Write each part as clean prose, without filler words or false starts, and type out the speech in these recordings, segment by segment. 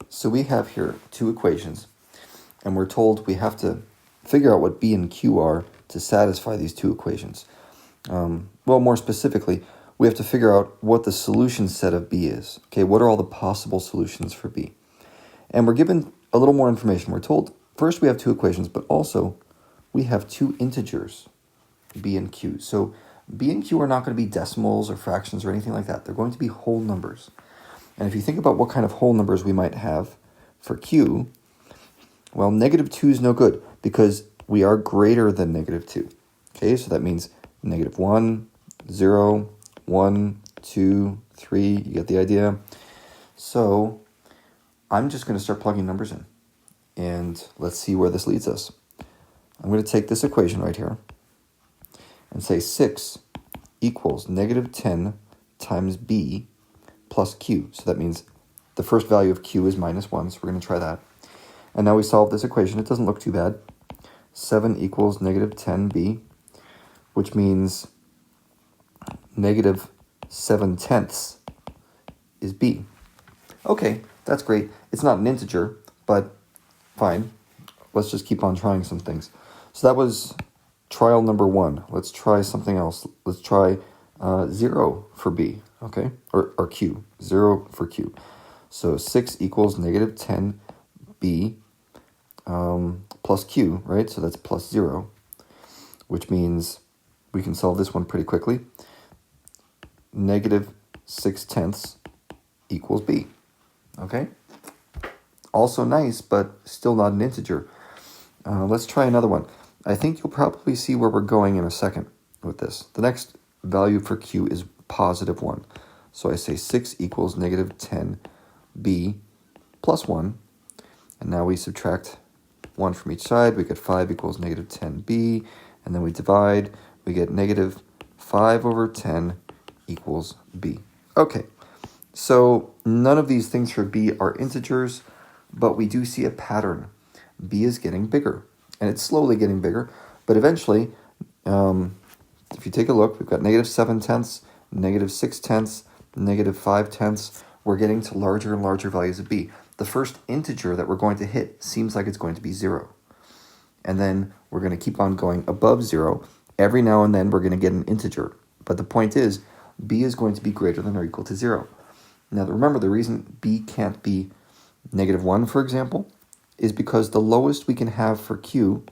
So we have here two equations, and we're told we have to figure out what b and q are to satisfy these two equations. Well, more specifically, we have to figure out what the solution set of b is. Okay, what are all the possible solutions for b? And we're given a little more information. We're told first we have two equations, but also we have two integers, b and q. So b and q are not going to be decimals or fractions or anything like that. They're going to be whole numbers. And if you think about what kind of whole numbers we might have for q, well, -2 is no good because we are greater than -2. Okay, so that means -1, 0, 1, 2, 3, you get the idea. So I'm just going to start plugging numbers in, and let's see where this leads us. I'm going to take this equation right here and say 6 equals -10 times b plus q. So that means the first value of q is -1, so we're going to try that. And now we solve this equation. It doesn't look too bad. 7 equals -10b, which means -7/10 is b. Okay, that's great. It's not an integer, but fine. Let's just keep on trying some things. So that was trial number 1. Let's try something else. Let's try 0 for b, okay? Or q, 0 for q. So 6 equals -10b plus q, right? So that's plus 0, which means we can solve this one pretty quickly. -6/10 equals b, okay? Also nice, but still not an integer. Let's try another one. I think you'll probably see where we're going in a second with this. The next value for q is +1. So I say 6 equals -10b plus 1. And now we subtract 1 from each side. We get 5 equals -10b. And then we divide. We get -5/10 equals b. Okay, so none of these things for b are integers, but we do see a pattern. b is getting bigger, and it's slowly getting bigger, but eventually, if you take a look, we've got -7/10, -6/10, -5/10. We're getting to larger and larger values of b. The first integer that we're going to hit seems like it's going to be 0. And then we're going to keep on going above 0. Every now and then we're going to get an integer. But the point is, b is going to be greater than or equal to 0. Now remember, the reason b can't be -1, for example, is because the lowest we can have for q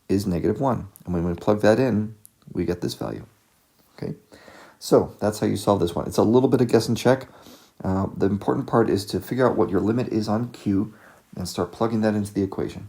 is -1. And when we plug that in, we get this value. Okay, so that's how you solve this one. It's a little bit of guess and check. The important part is to figure out what your limit is on q and start plugging that into the equation.